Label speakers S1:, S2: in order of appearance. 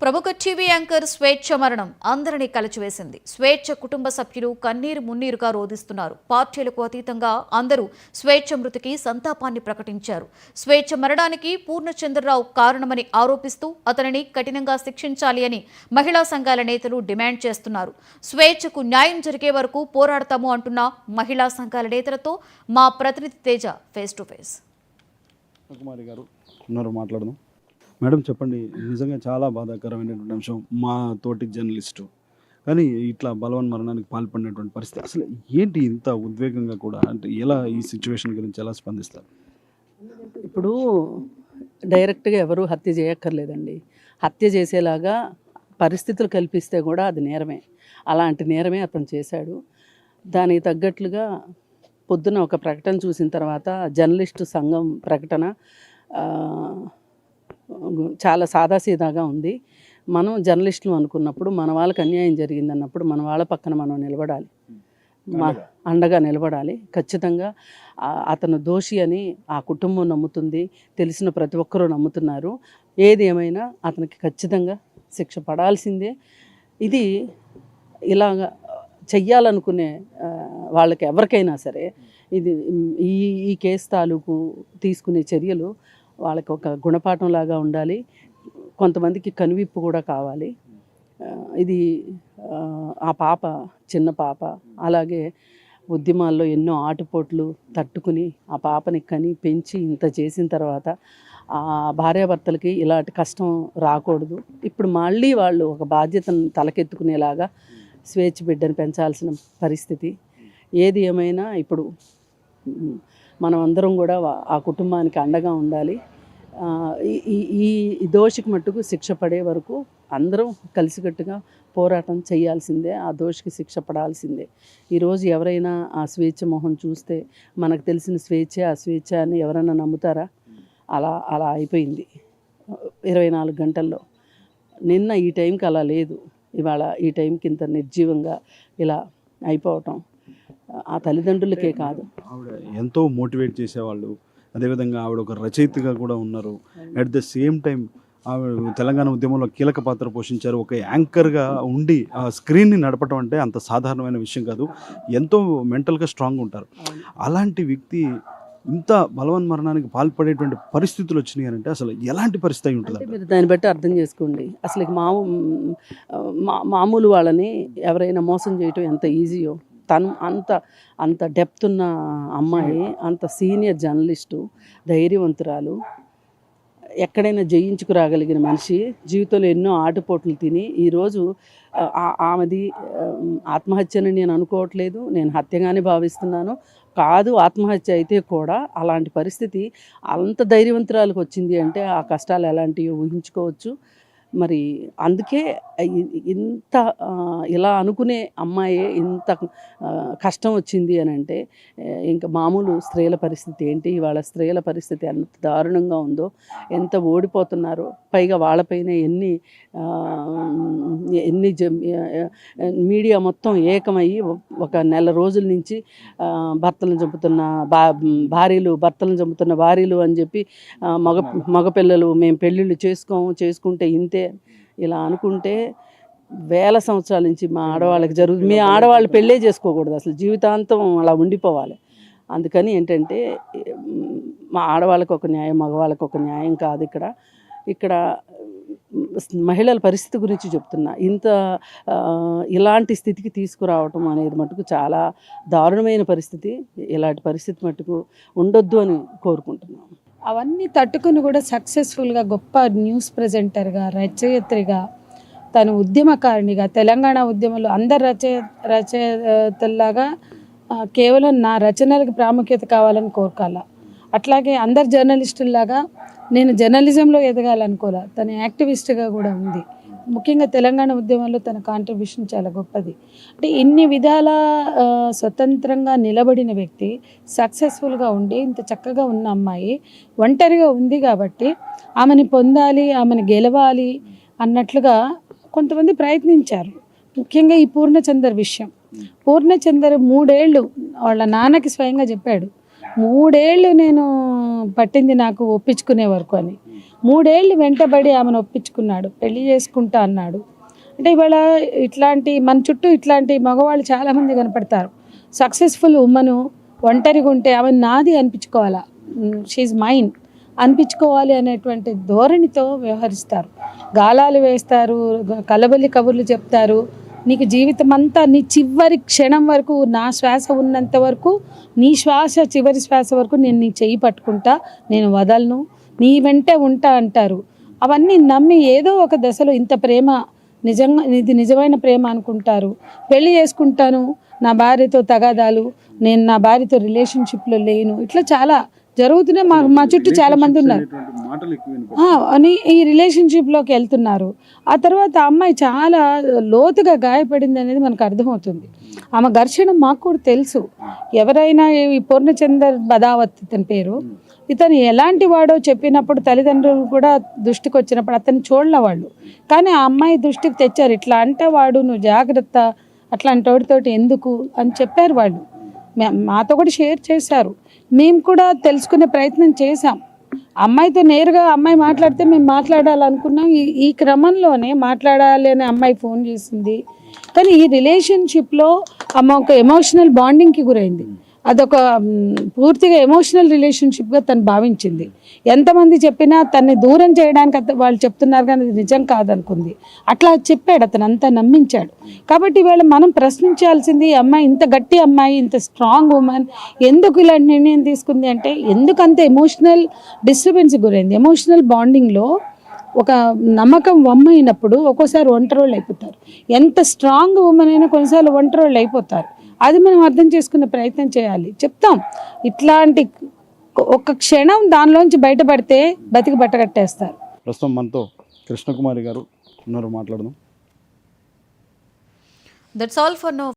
S1: ప్రముఖ TV anchor స్వేచ్ఛ మరణం అందరినీ కలిచివేసింది. స్వేచ్ఛ కుటుంబ సభ్యులు కన్నీరు మున్నీరుగా రోధిస్తున్నారు. పార్టీలకు అతీతంగా అందరూ స్వేచ్ఛ మృతికి సంతాపాన్ని ప్రకటించారు. స్వేచ్ఛ మరణానికి పూర్ణచంద్రరావు కారణమని ఆరోపిస్తూ అతనిని కఠినంగా శిక్షించాలి అని మహిళా సంఘాల నేతలు డిమాండ్ చేస్తున్నారు. స్వేచ్ఛకు న్యాయం జరిగే వరకు పోరాడతాము అంటున్న మహిళా సంఘాల నేతలతో మా ప్రతినిధి తేజ ఫేస్ టు ఫేస్.
S2: కుమారి గారు ఉన్నారు, మాట్లాడదాం. మేడం చెప్పండి, నిజంగా చాలా బాధాకరమైనటువంటి అంశం. మా తోటి జర్నలిస్టు కానీ ఇట్లా బలవన్ మరణానికి పాల్పడినటువంటి పరిస్థితి, అసలు ఏంటి ఇంత ఉద్వేగంగా కూడా, అంటే ఎలా ఈ సిచ్యువేషన్ గురించి ఎలా స్పందిస్తారు?
S3: ఇప్పుడు డైరెక్ట్గా ఎవరు హత్య చేయక్కర్లేదండి. హత్య చేసేలాగా పరిస్థితులు కల్పిస్తే కూడా అది నేరమే. అలాంటి నేరమే అతను చేశాడు. దానికి తగ్గట్లుగా పొద్దున ఒక ప్రకటన చూసిన తర్వాత జర్నలిస్టు సంఘం ప్రకటన చాలా సాదాసీదాగా ఉంది. మనం జర్నలిస్టులు అనుకున్నప్పుడు, మన వాళ్ళకి అన్యాయం జరిగిందన్నప్పుడు మన వాళ్ళ పక్కన మనం నిలబడాలి, అండగా నిలబడాలి. ఖచ్చితంగా అతను దోషి అని ఆ కుటుంబం నమ్ముతుంది, తెలిసిన ప్రతి ఒక్కరూ నమ్ముతున్నారు. ఏది ఏమైనా అతనికి ఖచ్చితంగా శిక్ష పడాల్సిందే. ఇది ఇలాగ చెయ్యాలనుకునే వాళ్ళకి ఎవరికైనా సరే ఇది ఈ కేసు తాలూకు తీసుకునే చర్యలు వాళ్ళకి ఒక గుణపాఠం లాగా ఉండాలి. కొంతమందికి కనువిప్పు కూడా కావాలి. ఇది ఆ పాప చిన్న పాప, అలాగే ఉద్యమాల్లో ఎన్నో ఆటుపోట్లు తట్టుకుని ఆ పాపని కని పెంచి ఇంత చేసిన తర్వాత ఆ భార్యాభర్తలకి ఇలాంటి కష్టం రాకూడదు. ఇప్పుడు మళ్ళీ వాళ్ళు ఒక బాధ్యతను తలకెత్తుకునేలాగా స్వేచ్ఛ బిడ్డను పెంచాల్సిన పరిస్థితి. ఏది ఏమైనా ఇప్పుడు మనం అందరం కూడా ఆ కుటుంబానికి అండగా ఉండాలి. ఈ దోషికి మట్టుకు శిక్ష పడే వరకు అందరం కలిసికట్టుగా పోరాటం చేయాల్సిందే. ఆ దోషికి శిక్ష పడాల్సిందే. ఈరోజు ఎవరైనా ఆ స్వేచ్ఛ మొహం చూస్తే మనకు తెలిసిన స్వేచ్ఛ ఆ స్వేచ్ఛ అని ఎవరైనా నమ్ముతారా? అలా అయిపోయింది 24 గంటల్లో. నిన్న ఈ టైంకి అలా లేదు, ఇవాళ ఈ టైంకి ఇంత నిర్జీవంగా ఇలా అయిపోవటం ఆ తల్లిదండ్రులకే కాదు,
S2: ఆవిడ ఎంతో మోటివేట్ చేసేవాళ్ళు. అదేవిధంగా ఆవిడ ఒక రచయితగా కూడా ఉన్నారు. అట్ ద సేమ్ టైం ఆవిడ తెలంగాణ ఉద్యమంలో కీలక పాత్ర పోషించారు. ఒక యాంకర్గా ఉండి ఆ స్క్రీన్ని నడపడం అంటే అంత సాధారణమైన విషయం కాదు. ఎంతో మెంటల్గా స్ట్రాంగ్ ఉంటారు. అలాంటి వ్యక్తి ఇంత బలవన్ మరణానికి పాల్పడేటువంటి పరిస్థితులు వచ్చినాయి అంటే అసలు ఎలాంటి పరిస్థితి ఉంటుంది?
S3: మీరు దాన్ని బట్టి అర్థం చేసుకోండి. అసలు మామూలు వాళ్ళని ఎవరైనా మోసం చేయటం ఎంత ఈజీయో, తను అంత డెప్త్ ఉన్న అమ్మాయి, అంత సీనియర్ జర్నలిస్టు, ధైర్యవంతురాలు, ఎక్కడైనా జయించుకురాగలిగిన మనిషి, జీవితంలో ఎన్నో ఆటుపోట్లు తిని ఈరోజు ఆమెది ఆత్మహత్యని నేను అనుకోవట్లేదు, నేను హత్యగానే భావిస్తున్నాను. కాదు, ఆత్మహత్య అయితే కూడా అలాంటి పరిస్థితి అంత ధైర్యవంతురాలకు వచ్చింది అంటే ఆ కష్టాలు ఎలాంటివో ఊహించుకోవచ్చు. మరి అందుకే ఇంత ఇలా అనుకునే అమ్మాయి ఇంత కష్టం వచ్చింది అని అంటే ఇంకా మామూలు స్త్రీల పరిస్థితి ఏంటి? ఇవాళ స్త్రీల పరిస్థితి ఎంత దారుణంగా ఉందో, ఎంత ఓడిపోతున్నారో. పైగా వాళ్ళపైన ఎన్ని మీడియా మొత్తం ఏకమయ్యి ఒక నెల రోజుల నుంచి భర్తలను చంపుతున్న భార్యలు అని చెప్పి మగపిల్లలు మేము పెళ్ళిళ్ళు చేసుకుంటే ఇంతే ఇలా అనుకుంటే వేల సంవత్సరాల నుంచి మా ఆడవాళ్ళకి జరుగుతుంది. మీ ఆడవాళ్ళు పెళ్ళే చేసుకోకూడదు, అసలు జీవితాంతం అలా ఉండిపోవాలి. అందుకని ఏంటంటే మా ఆడవాళ్ళకి ఒక న్యాయం, మగవాళ్ళకి ఒక న్యాయం కాదు. ఇక్కడ మహిళల పరిస్థితి గురించి చెప్తున్నా. ఇలాంటి స్థితికి తీసుకురావటం అనేది మటుకు చాలా దారుణమైన పరిస్థితి. ఇలాంటి పరిస్థితి మటుకు ఉండొద్దు అని కోరుకుంటున్నాం.
S4: అవన్నీ తట్టుకుని కూడా సక్సెస్ఫుల్గా గొప్ప న్యూస్ ప్రెజెంటర్గా, రచయిత్రిగా, తను ఉద్యమకారిణిగా, తెలంగాణ ఉద్యమంలో అందరు రచయితల్లాగా కేవలం నా రచనలకు ప్రాముఖ్యత కావాలని కోరుకోవాల. అట్లాగే అందరు జర్నలిస్టుల్లాగా నేను జర్నలిజంలో ఎదగాలనుకోలే, తను యాక్టివిస్ట్గా కూడా ఉంది. ముఖ్యంగా తెలంగాణ ఉద్యమంలో తన కాంట్రిబ్యూషన్ చాలా గొప్పది. అంటే ఇన్ని విధాల స్వతంత్రంగా నిలబడిన వ్యక్తి, సక్సెస్ఫుల్గా ఉండి ఇంత చక్కగా ఉన్న అమ్మాయి ఒంటరిగా ఉంది కాబట్టి ఆమెని పొందాలి, ఆమెను గెలవాలి అన్నట్లుగా కొంతమంది ప్రయత్నించారు. ముఖ్యంగా ఈ పూర్ణచందర్ విషయం. పూర్ణచందర్ 3 ఏళ్ళు వాళ్ళ నాన్నకి స్వయంగా చెప్పాడు, 3 ఏళ్ళు నేను పట్టింది నాకు ఒప్పించుకునే వరకు అని. 3 ఏళ్ళు వెంటబడి ఆమెను ఒప్పించుకున్నాడు, పెళ్లి చేసుకుంటా అన్నాడు. అంటే ఇవాళ ఇట్లాంటి మన చుట్టూ ఇట్లాంటి మగవాళ్ళు చాలామంది కనపడతారు. సక్సెస్ఫుల్ ఉమ్మను ఒంటరిగా ఉంటే ఆమె నాది అనిపించుకోవాలా, షీఈ్ మైన్ అనిపించుకోవాలి అనేటువంటి ధోరణితో వ్యవహరిస్తారు. గాలాలు వేస్తారు, కలబలి కబుర్లు చెప్తారు. నీకు జీవితం అంతా నీ చివరి క్షణం వరకు, నా శ్వాస ఉన్నంత వరకు, నీ శ్వాస చివరి శ్వాస వరకు నేను నీ చెయ్యి పట్టుకుంటా, నేను వదలను, నీ వెంటే ఉంటా అంటారు. అవన్నీ నమ్మి ఏదో ఒక దశలో ఇంత ప్రేమ నిజంగా ఇది నిజమైన ప్రేమ అనుకుంటారు. పెళ్లి చేసుకుంటాను, నా భార్యతో తగాదాలు, నేను నా భార్యతో రిలేషన్షిప్లో లేను, ఇట్లా చాలా జరుగుతున్నాయి. మా చుట్టూ చాలా మంది ఉన్నారు అని ఈ రిలేషన్షిప్లోకి వెళ్తున్నారు. ఆ తర్వాత అమ్మాయి చాలా లోతుగా గాయపడింది అనేది మనకు అర్థమవుతుంది. ఆమె ఘర్షణ మాకు కూడా తెలుసు. ఎవరైనా ఈ పూర్ణచందర్ బదావత్ ఇతని పేరు, ఇతను ఎలాంటి వాడో చెప్పినప్పుడు తల్లిదండ్రులు కూడా దృష్టికి వచ్చినప్పుడు అతన్ని చూడలే వాళ్ళు. కానీ ఆ అమ్మాయి దృష్టికి తెచ్చారు, ఇట్లా అంటే వాడు నువ్వు జాగ్రత్త, అట్లాంటి వాడితోటి ఎందుకు అని చెప్పారు వాళ్ళు. మాతో కూడా షేర్ చేశారు. మేము కూడా తెలుసుకునే ప్రయత్నం చేశాం. అమ్మాయితో నేరుగా అమ్మాయి మాట్లాడితే మేము మాట్లాడాలనుకున్నాం. ఈ క్రమంలోనే మాట్లాడాలి అని అమ్మాయి ఫోన్ చేసింది. కానీ ఈ రిలేషన్షిప్లో అమ్మ ఒక ఎమోషనల్ బాండింగ్కి గురైంది. అదొక పూర్తిగా ఎమోషనల్ రిలేషన్షిప్గా తను భావించింది. ఎంతమంది చెప్పినా తన్ని దూరం చేయడానికి వాళ్ళు చెప్తున్నారు, కానీ అది నిజం కాదనుకుంది. అట్లా చెప్పాడు అతను, అంతా నమ్మించాడు. కాబట్టి ఈవేళ మనం ప్రశ్నించాల్సింది, ఈ అమ్మాయి ఇంత గట్టి అమ్మాయి, ఇంత స్ట్రాంగ్ ఉమెన్ ఎందుకు ఇలాంటి నిర్ణయం తీసుకుంది అంటే, ఎందుకు అంత ఎమోషనల్ డిస్టర్బెన్స్ గురైంది. ఎమోషనల్ బాండింగ్లో ఒక నమ్మకం వమ్మైనప్పుడు ఒక్కోసారి ఒంటరోళ్ళు అయిపోతారు. ఎంత స్ట్రాంగ్ ఉమెన్ అయినా కొన్నిసార్లు ఒంటరోళ్ళు అయిపోతారు. అది మనం అర్థం చేసుకునే ప్రయత్నం చేయాలి. చెప్తాం, ఇట్లాంటి ఒక క్షణం దానిలోంచి బయటపడితే బతికి బట్టగట్టేస్తారు.
S2: ప్రస్తుతం మనతో కృష్ణకుమారి గారు ఉన్నారు, మాట్లాడదాం.
S1: That's all for now.